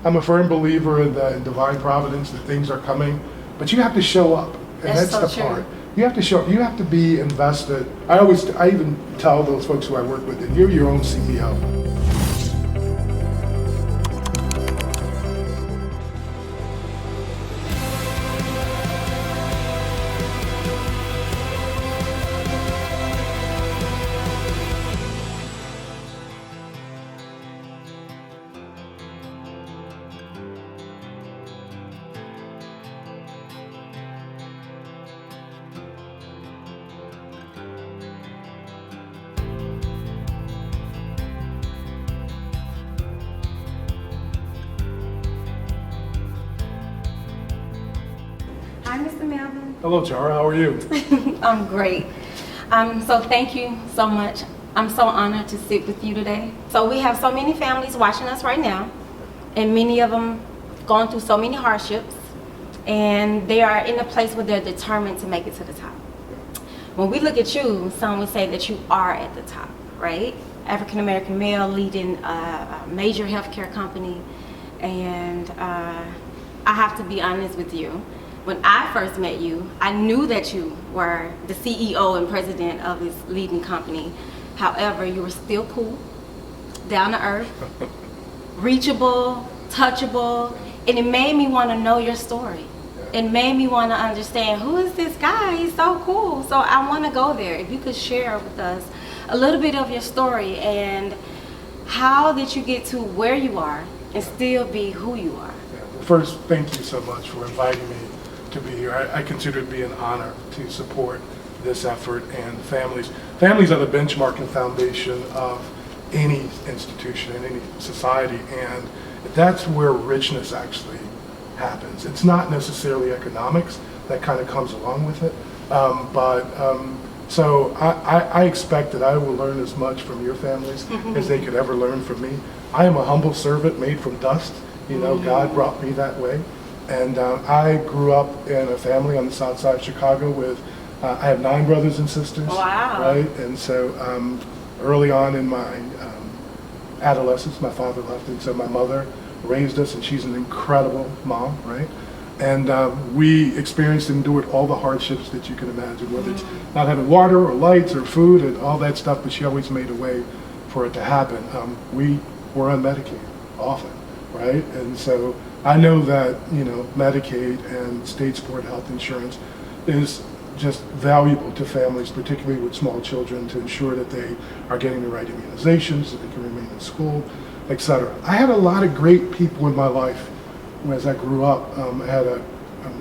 I'm a firm believer in divine providence, that things are coming, but you have to show up, and that's so the true. part. You have to show up. You have to be invested. I even tell those folks who I work with that you're your own CEO. Hi, Mr. Melvin. Hello, Chara. How are you? I'm great. So thank you so much. I'm so honored to sit with you today. So we have so many families watching us right now, and many of them going through so many hardships, and they are in a place where they're determined to make it to the top. When we look at you, some would say that you are at the top, right? African American male leading a major healthcare company, and I have to be honest with you. When I first met you, I knew that you were the CEO and president of this leading company. However, you were still cool, down to earth, reachable, touchable, and it made me want to know your story. It made me want to understand, who is this guy? He's so cool. So I want to go there. If you could share with us a little bit of your story and how did you get to where you are and still be who you are? First, thank you so much for inviting me to be here. I consider it to be an honor to support this effort, and families. Families are the benchmark and foundation of any institution in any society, and that's where richness actually happens. It's not necessarily economics that kind of comes along with it, so I expect that I will learn as much from your families as they could ever learn from me. I am a humble servant made from dust. You know, God brought me that way. And I grew up in a family on the south side of Chicago with, I have 9 brothers and sisters. Wow. Right? And so early on in my adolescence, my father left, and so my mother raised us, and she's an incredible mom, right? And we experienced and endured all the hardships that you can imagine, whether it's not having water or lights or food and all that stuff, but she always made a way for it to happen. We were on Medicaid often, right? And so I know that, you know, Medicaid and state-supported health insurance is just valuable to families, particularly with small children, to ensure that they are getting the right immunizations, that they can remain in school, etc. I had a lot of great people in my life as I grew up. I had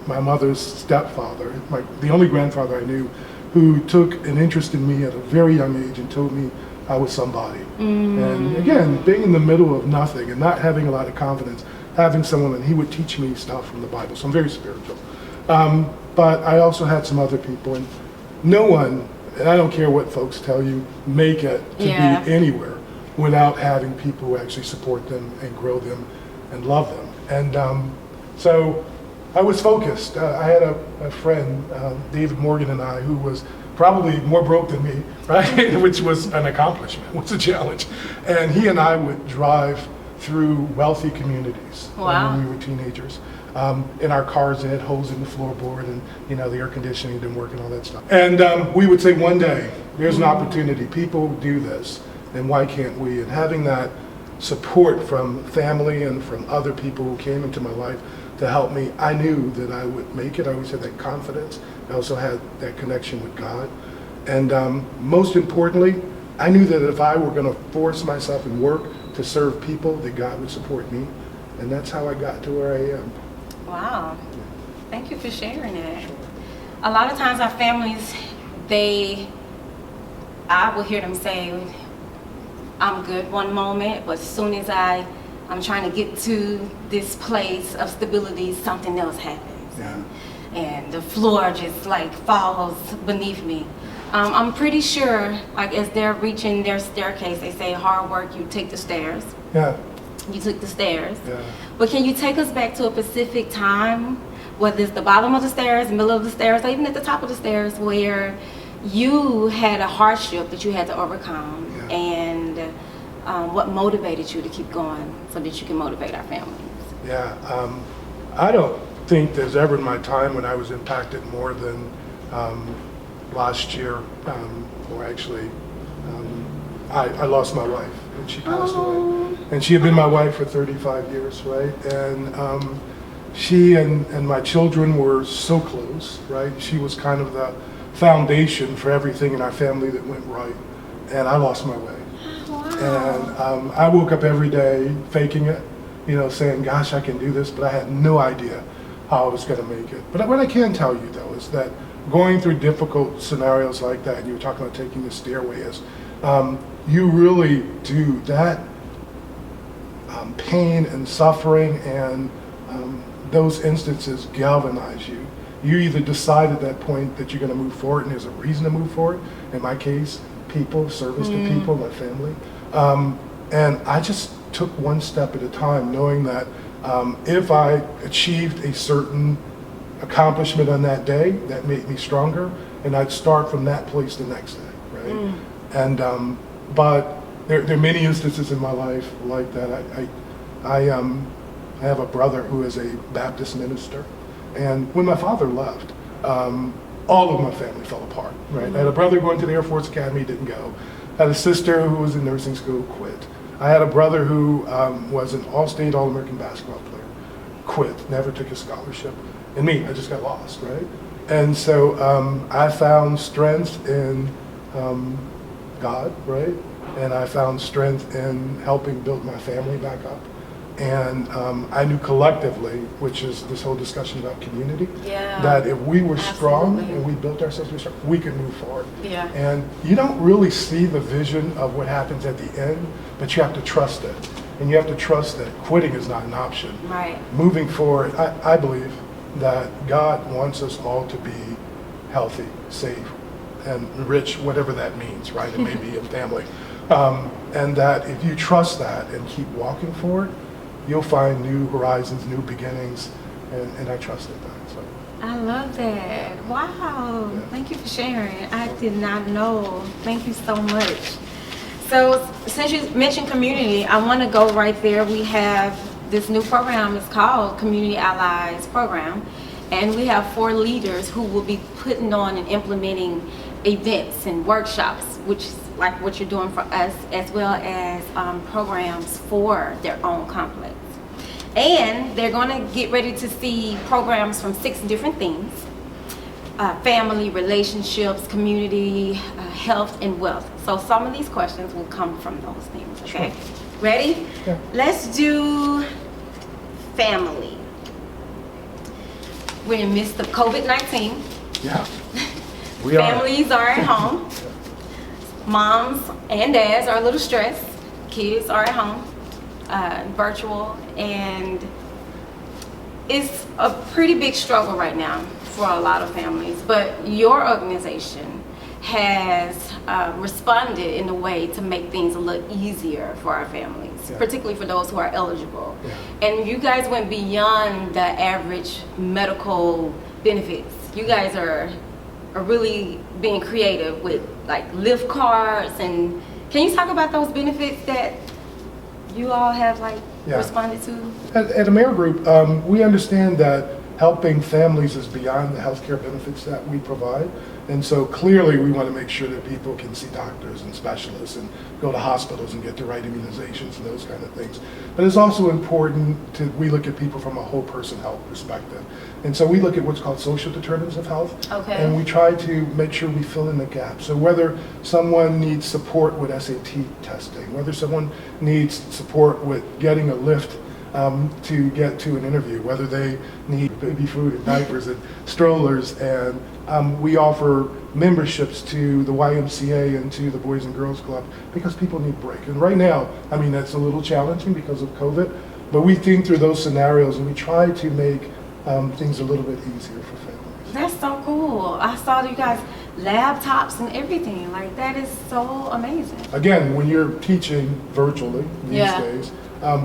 my mother's stepfather, the only grandfather I knew, who took an interest in me at a very young age and told me I was somebody. And again, being in the middle of nothing and not having a lot of confidence, having someone, and he would teach me stuff from the Bible, so I'm very spiritual. But I also had some other people, and no one, and I don't care what folks tell you, make it to be anywhere without having people who actually support them and grow them and love them. And so I was focused. I had a friend, David Morgan, and I, who was probably more broke than me, right? Which was an accomplishment, was a challenge. And he and I would drive through wealthy communities when we were teenagers. In our cars, they had holes in the floorboard, and you know, the air conditioning didn't work and all that stuff. And we would say, one day, there's an opportunity. People do this, and why can't we? And having that support from family and from other people who came into my life to help me, I knew that I would make it. I always had that confidence. I also had that connection with God. And most importantly, I knew that if I were going to force myself and work to serve people, that God would support me. And that's how I got to where I am. Wow. Thank you for sharing that. A lot of times our families, I will hear them say, I'm good one moment, but as soon as I'm trying to get to this place of stability, something else happens. Yeah. And the floor just like falls beneath me. I'm pretty sure, like as they're reaching their staircase, they say hard work, you take the stairs. Yeah. You took the stairs. Yeah. But can you take us back to a specific time, whether it's the bottom of the stairs, middle of the stairs, or even at the top of the stairs, where you had a hardship that you had to overcome, and what motivated you to keep going so that you can motivate our families? Yeah, I don't think there's ever in my time when I was impacted more than last year, or actually, I lost my wife and she passed away. And she had been my wife for 35 years, right? And she and my children were so close, right? She was kind of the foundation for everything in our family that went right. And I lost my way. And I woke up every day faking it, saying, gosh, I can do this, but I had no idea how I was going to make it. But what I can tell you, though, is that going through difficult scenarios like that, and you were talking about taking the stairways, you really do that pain and suffering and those instances galvanize you. You either decide at that point that you're going to move forward, and there's a reason to move forward. In my case, people, service to people, my family. And I just took one step at a time, knowing that if I achieved a certain accomplishment on that day, that made me stronger, and I'd start from that place the next day, right? And but there are many instances in my life like that. I have a brother who is a Baptist minister, and when my father left, all of my family fell apart, right? I had a brother going to the Air Force Academy, didn't go. I had a sister who was in nursing school, quit. I had a brother who was an All-State All-American basketball player, quit, never took a scholarship. And me, I just got lost, right? And so I found strength in God, right? And I found strength in helping build my family back up. And I knew collectively, which is this whole discussion about community, that if we were strong and we built ourselves, we could move forward. Yeah. And you don't really see the vision of what happens at the end, but you have to trust it. And you have to trust that quitting is not an option. Right. Moving forward, I believe that God wants us all to be healthy, safe, and rich, whatever that means, right? It may be in family. And that if you trust that and keep walking forward, you'll find new horizons, new beginnings, and I trusted that. So. I love that. Wow. Yeah. Thank you for sharing. I did not know. Thank you so much. So since you mentioned community, I want to go right there. We have this new program. It's called Community Allies Program. And we have 4 leaders who will be putting on and implementing events and workshops, which is like what you're doing for us, as well as programs for their own complex. And they're going to get ready to see programs from 6 different things: family, relationships, community, health, and wealth. So some of these questions will come from those things, okay? Sure. Ready? Yeah. Let's do family. We're in the midst of COVID-19. Yeah, we are. Families are at home. Moms and dads are a little stressed. Kids are at home, virtual, and it's a pretty big struggle right now for a lot of families. But your organization has responded in a way to make things a little easier for our families, particularly for those who are eligible. Yeah. And you guys went beyond the average medical benefits. You guys are really being creative with like lift cards, and can you talk about those benefits that you all have responded to? At Amerigroup, we understand that helping families is beyond the healthcare benefits that we provide. And so clearly we want to make sure that people can see doctors and specialists and go to hospitals and get the right immunizations and those kind of things. But it's also important we look at people from a whole person health perspective. And so we look at what's called social determinants of health. Okay. And we try to make sure we fill in the gaps. So whether someone needs support with SAT testing, whether someone needs support with getting a lift to get to an interview, whether they need baby food and diapers and strollers, and we offer memberships to the YMCA and to the Boys and Girls Club because people need a break. And right now, I mean, that's a little challenging because of COVID, but we think through those scenarios and we try to make things a little bit easier for families. That's so cool. I saw you guys laptops and everything. Like, that is so amazing. Again, when you're teaching virtually these days,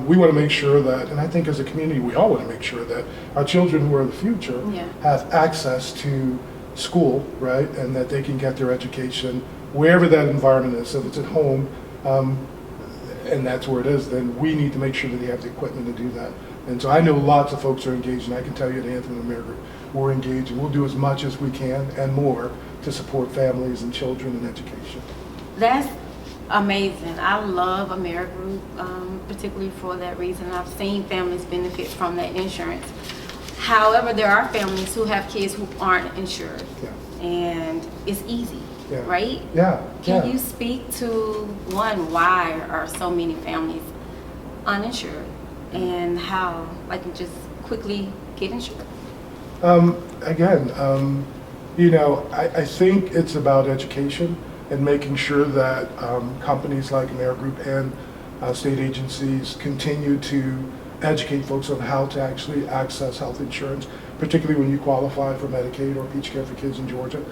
we want to make sure that, and I think as a community, we all want to make sure that our children who are the future have access to school, right? And that they can get their education wherever that environment is. So if it's at home, and that's where it is, then we need to make sure that they have the equipment to do that. And so I know lots of folks are engaged, and I can tell you at Anthem and Amerigroup, we're engaged, and we'll do as much as we can and more to support families and children and education. That's amazing. I love Amerigroup, particularly for that reason. I've seen families benefit from that insurance. However, there are families who have kids who aren't insured, and it's easy, right? Yeah. Can you speak to, one, why are so many families uninsured, and how, like, just quickly get insured? Again, you know, I think it's about education and making sure that companies like Amerigroup and state agencies continue to educate folks on how to actually access health insurance, particularly when you qualify for Medicaid or Peach Care for Kids in Georgia.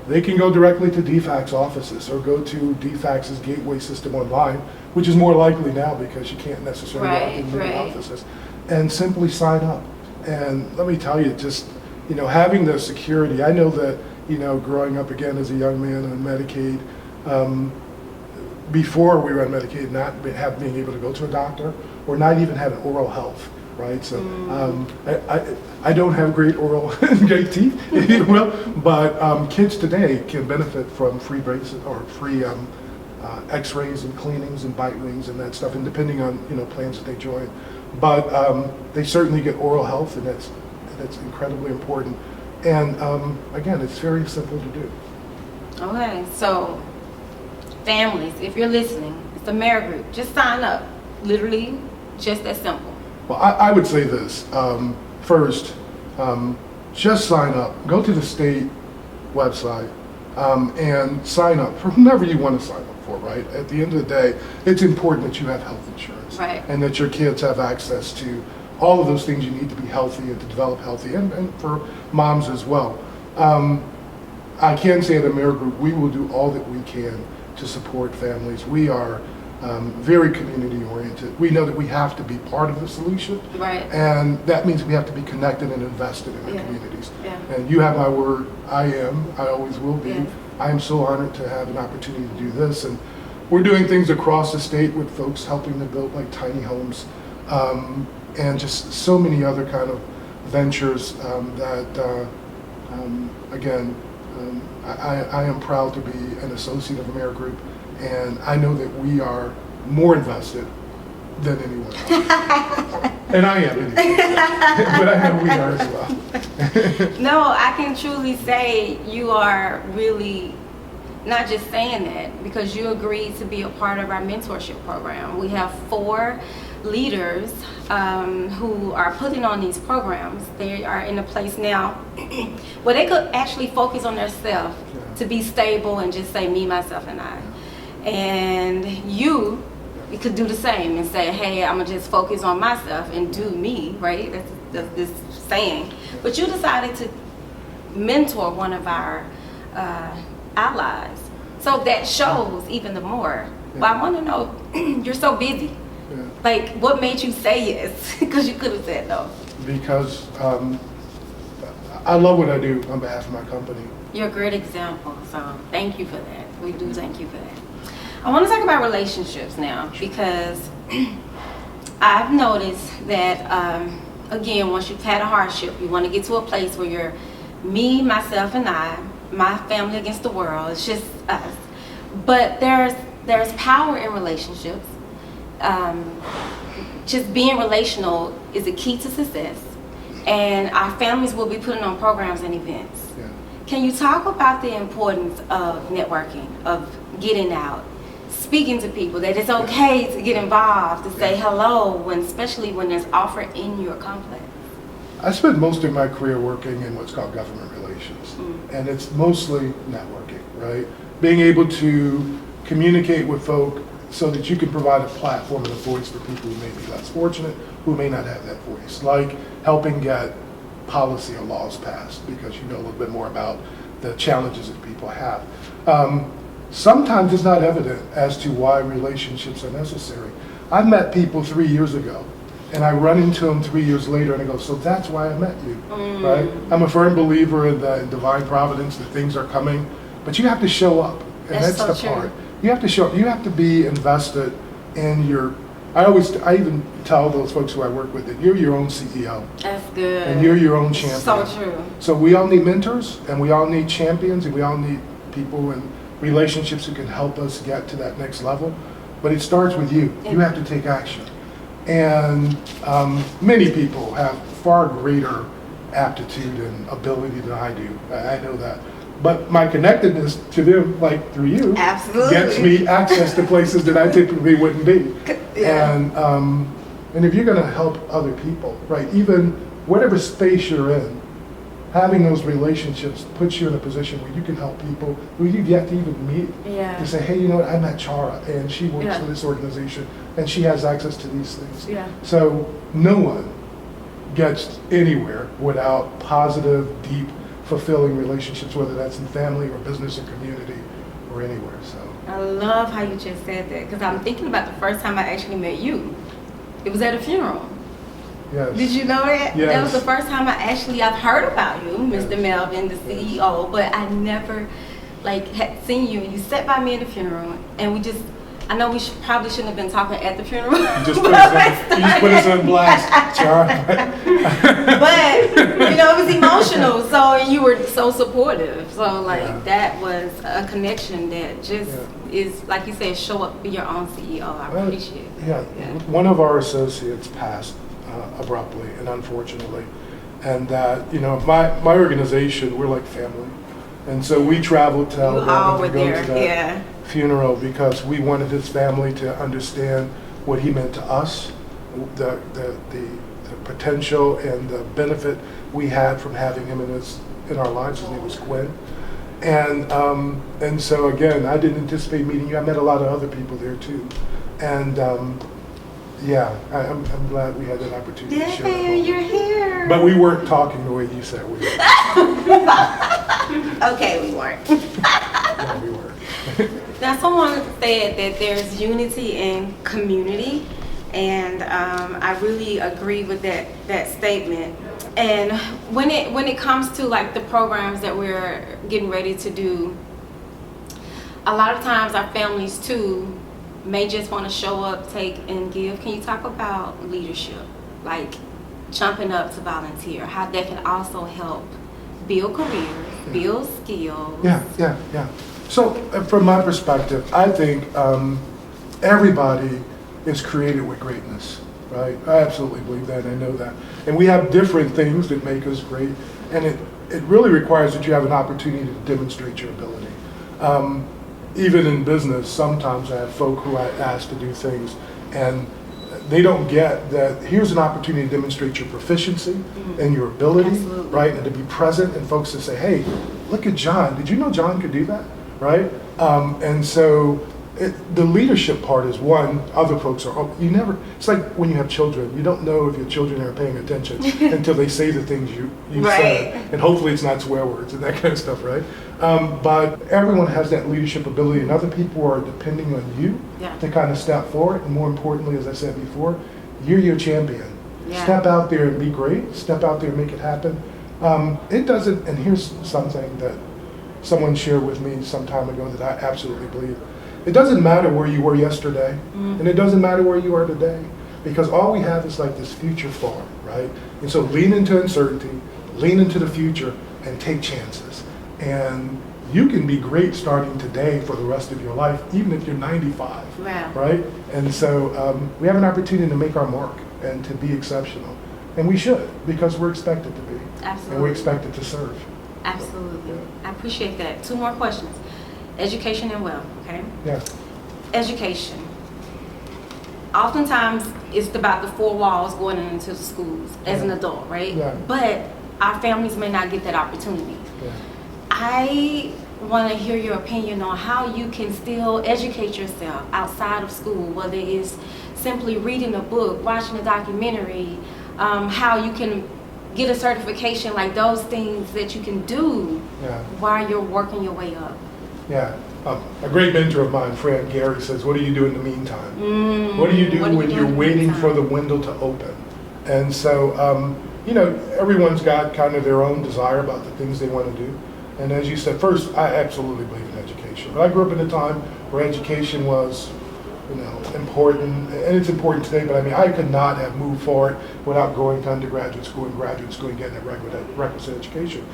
They can go directly to DFACS offices or go to DFACS's gateway system online, which is more likely now because you can't necessarily walk in many offices, and simply sign up. And let me tell you, just, you know, having the security, I know that, you know, growing up again as a young man on Medicaid, before we were on Medicaid, not being able to go to a doctor or not even having oral health, right? So I don't have great oral, great teeth, if you will, but kids today can benefit from free braces or free X-rays and cleanings and bite wings and that stuff, and depending on, you know, plans that they join. But they certainly get oral health, and that's incredibly important. And again, it's very simple to do. Okay, so families, if you're listening, it's Amerigroup. Just sign up. Literally, just that simple. Well, I would say this. First, just sign up. Go to the state website and sign up for whomever you want to sign up for, right? At the end of the day, it's important that you have health insurance. Right. And that your kids have access to all of those things you need to be healthy and to develop healthy, and for moms as well. I can say at Amerigroup, we will do all that we can to support families. We are very community oriented. We know that we have to be part of the solution. Right. And that means we have to be connected and invested in our communities. Yeah. And you have my word, I always will be. Yeah. I am so honored to have an opportunity to do this. And we're doing things across the state with folks helping to build like tiny homes, and just so many other kind of ventures that, again, I am proud to be an associate of Amerigroup, and I know that we are more invested than anyone else. And I am anyway, but I know we are as well. No, I can truly say you are really not just saying that because you agreed to be a part of our mentorship program. We have 4 leaders who are putting on these programs. They are in a place now where they could actually focus on themselves to be stable and just say me, myself, and I. And you could do the same and say, hey, I'm gonna just focus on myself and do me, right? That's this saying. But you decided to mentor one of our allies. So that shows even the more. But I want to know, you're so busy. Yeah. Like, what made you say yes? Because you could have said no. Because I love what I do on behalf of my company. You're a great example, so thank you for that. We do thank you for that. I want to talk about relationships now because I've noticed that, again, once you've had a hardship, you want to get to a place where you're me, myself, and I, my family against the world. It's just us. But there's power in relationships. Just being relational is a key to success, and our families will be putting on programs and events. Yeah. Can you talk about the importance of networking, of getting out, speaking to people, that it's okay to get involved, to say hello, when, especially when there's offer in your complex? I spent most of my career working in what's called government relations, and it's mostly networking, right? Being able to communicate with folk so that you can provide a platform and a voice for people who may be less fortunate, who may not have that voice, like helping get policy or laws passed because you know a little bit more about the challenges that people have. Sometimes it's not evident as to why relationships are necessary. I've met people 3 years ago, and I run into them 3 years later, and I go, so that's why I met you, right? I'm a firm believer in divine providence, that things are coming, but you have to show up, and that's so the true. part. You have to show up. You have to be invested in your I even tell those folks who I work with that you're your own CEO. That's good. And you're your own champion. So true. So we all need mentors, and we all need champions, and we all need people and relationships who can help us get to that next level. But it starts with you. You have to take action. And many people have far greater aptitude and ability than I do. I know that. But my connectedness to them, like through you, Absolutely. gets me access to places that I typically wouldn't be. Yeah. And if you're going to help other people, right, even whatever space you're in, having those relationships puts you in a position where you can help people who you've yet to even meet. Yeah. To say, hey, you know what, I met Chara, and she works Yeah. for this organization, and she has access to these things. Yeah. So no one gets anywhere without positive, deep, fulfilling relationships, whether that's in family or business or community or anywhere. So I love how you just said that, because I'm thinking about the first time I actually met you. It was at a funeral. yes. Did you know that? Yes. That was the first time I've heard about you, Mr. Melvin, the CEO, but I never had seen you. You sat by me at the funeral, and I know we probably shouldn't have been talking at the funeral. You just put us on blast, Chara. But it was emotional. So you were so supportive. So Yeah. that was a connection that just is, like you said, show up, be your own CEO. I appreciate it. Yeah. One of our associates passed abruptly and unfortunately, and that my organization, we're like family, and so we traveled to You all Alabama were to go there, to that yeah. funeral because we wanted his family to understand what he meant to us, the potential and the benefit we had from having him in our lives. His name was Quinn. And so again, I didn't anticipate meeting you. I met a lot of other people there too. And I'm glad we had that opportunity to share that moment. You're here. But we weren't talking the way you said we were. Okay, we weren't. No, we weren't. Now, someone said that there's unity in community, and I really agree with that statement. And when it comes to the programs that we're getting ready to do, a lot of times our families too may just want to show up, take, and give. Can you talk about leadership, like jumping up to volunteer, how that can also help build careers, build skills? Yeah. So from my perspective, I think everybody is created with greatness, right? I absolutely believe that, and I know that. And we have different things that make us great, and it really requires that you have an opportunity to demonstrate your ability. Even in business, sometimes I have folk who I ask to do things, and they don't get that here's an opportunity to demonstrate your proficiency and your ability, Absolutely. right? And to be present, and folks to say, hey, look at John. Did you know John could do that, right? And so the leadership part is one. Other folks are, it's like when you have children. You don't know if your children are paying attention until they say the things you Right. said. And hopefully it's not swear words and that kind of stuff, right? But everyone has that leadership ability, and other people are depending on you to kind of step forward. And more importantly, as I said before, you're your champion. Yeah. Step out there and be great. Step out there and make it happen. It doesn't, and here's something that someone shared with me some time ago that I absolutely believe. It doesn't matter where you were yesterday, and it doesn't matter where you are today, because all we have is like this future farm, right? And so lean into uncertainty, lean into the future, and take chances. And you can be great starting today for the rest of your life, even if you're 95, Wow. right? And so we have an opportunity to make our mark and to be exceptional. And we should, because we're expected to be. Absolutely. And we're expected to serve. Absolutely. I appreciate that. 2 more questions. Education and wealth, okay? Yeah. Education. Oftentimes, it's about the 4 walls going into schools as an adult, right? Yeah. But our families may not get that opportunity. Yeah. I want to hear your opinion on how you can still educate yourself outside of school, whether it's simply reading a book, watching a documentary, how you can get a certification, like those things that you can do while you're working your way up. Yeah. A great mentor of mine, Fran Gary, says, what do you do in the meantime? What do you do when you're waiting for the window to open? And so, everyone's got kind of their own desire about the things they want to do. And as you said, first, I absolutely believe in education. But I grew up in a time where education was important, and it's important today, but I mean, I could not have moved forward without going to undergraduate school and graduate school and getting a requisite education.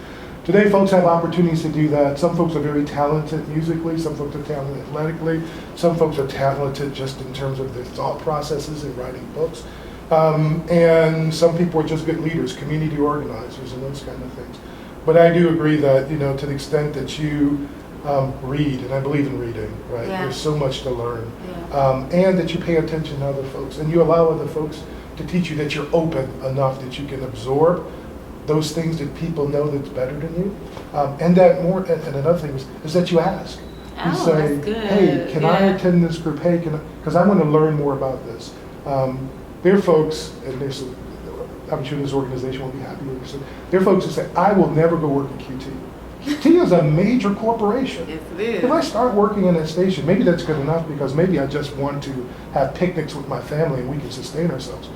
Today, folks have opportunities to do that. Some folks are very talented musically, some folks are talented athletically, some folks are talented just in terms of their thought processes and writing books. And some people are just good leaders, community organizers, and those kind of things. But I do agree that, to the extent that you read, and I believe in reading, right? Yeah. There's so much to learn. Yeah. And that you pay attention to other folks, and you allow other folks to teach you, that you're open enough that you can absorb those things that people know that's better than you. And that more, and another thing is that you ask. You Oh, say, that's good. hey, can I Yeah. attend this group? Hey, because I want to learn more about this. There are folks, and I'm sure this organization will be happy with this. There are folks who say, I will never go work at QT. QT is a major corporation. Yes, it is. If I start working in that station, maybe that's good enough, because maybe I just want to have picnics with my family and we can sustain ourselves.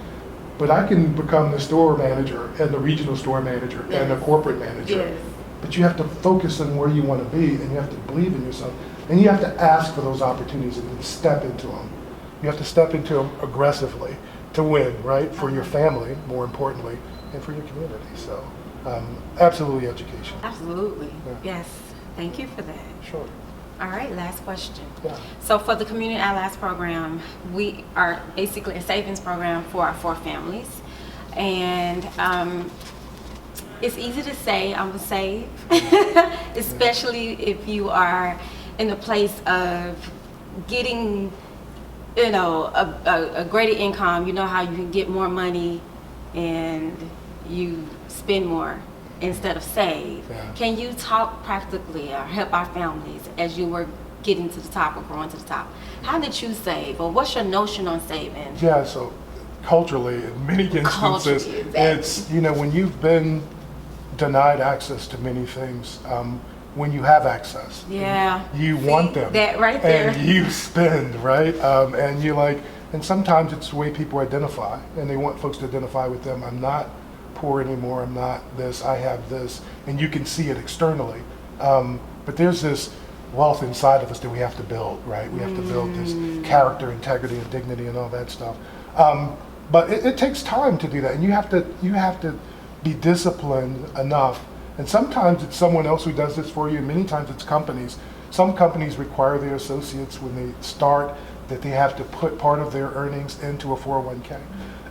But I can become the store manager and the regional store manager and the corporate manager. Yes. But you have to focus on where you want to be, and you have to believe in yourself. And you have to ask for those opportunities and then step into them. You have to step into them aggressively to win, right? For your family, more importantly, and for your community. So, absolutely education. Absolutely. Yeah. Yes. Thank you for that. Sure. All right, last question. Yeah. So for the Community Allies program, we are basically a savings program for our 4 families. And it's easy to say, I'm going to save, especially if you are in a place of getting, a greater income. You know how you can get more money and you spend more instead of save. Yeah. Can you talk practically or help our families as you were getting to the top or growing to the top? How did you save, or what's your notion on saving? Yeah, so culturally, in many instances, Culturally, exactly. it's, when you've been denied access to many things, when you have access, Yeah. you See, want them. that right there. And you spend, right? And you and sometimes it's the way people identify, and they want folks to identify with them. I'm not poor anymore, I'm not this, I have this, and you can see it externally. But there's this wealth inside of us that we have to build, right? We have to build this character, integrity, and dignity, and all that stuff. But it takes time to do that, and you have to be disciplined enough. And sometimes it's someone else who does this for you, and many times it's companies. Some companies require their associates when they start that they have to put part of their earnings into a 401k.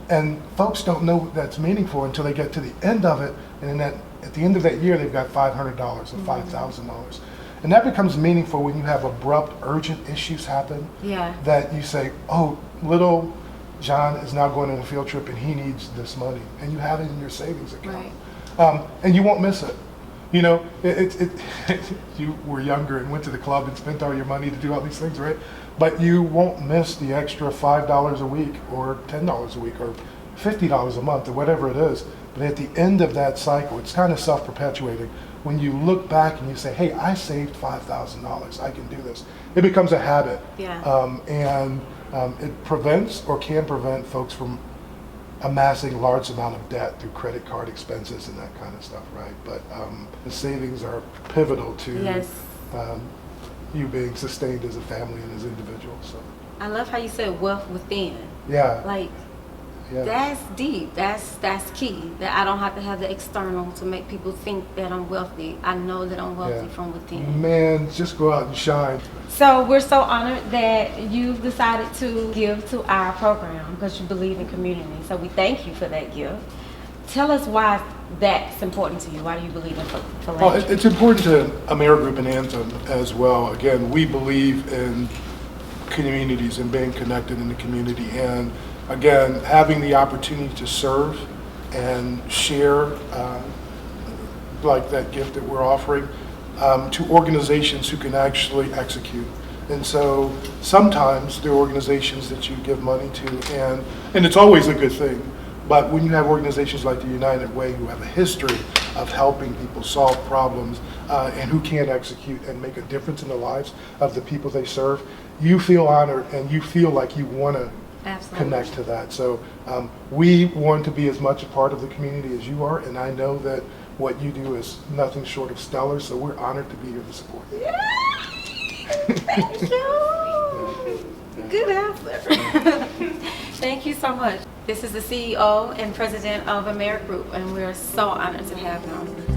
And folks don't know that's meaningful until they get to the end of it, and then at the end of that year, they've got $500 or $5,000. And that becomes meaningful when you have abrupt, urgent issues happen. Yeah. That you say, oh, little John is now going on a field trip and he needs this money. And you have it in your savings account. Right. And you won't miss it. You were younger and went to the club and spent all your money to do all these things, right? But you won't miss the extra $5 a week or $10 a week or $50 a month or whatever it is. But at the end of that cycle, it's kind of self-perpetuating. When you look back and you say, hey, I saved $5,000, I can do this. It becomes a habit. Yeah. And it prevents or can prevent folks from amassing large amount of debt through credit card expenses and that kind of stuff, right? But the savings are pivotal to Yes. You being sustained as a family and as individuals. So I love how you said wealth within. yeah, Like, yeah, that's deep. That's key. That I don't have to have the external to make people think that I'm wealthy. I know that I'm wealthy yeah. from within. Man, just go out and shine. So we're so honored that you've decided to give to our program because you believe in community. So we thank you for that gift. Tell us why that's important to you. Why do you believe in philanthropy? Well, it's important to Amerigroup and Anthem as well. Again, we believe in communities and being connected in the community, and again, having the opportunity to serve and share like that gift that we're offering to organizations who can actually execute. And so sometimes there are organizations that you give money to, and it's always a good thing. But when you have organizations like the United Way who have a history of helping people solve problems and who can execute and make a difference in the lives of the people they serve, you feel honored and you feel like you want to connect to that. So we want to be as much a part of the community as you are, and I know that what you do is nothing short of stellar, so we're honored to be here to support you. Thank you. Good answer. Thank you so much. This is the CEO and President of Amerigroup, and we're so honored to have him.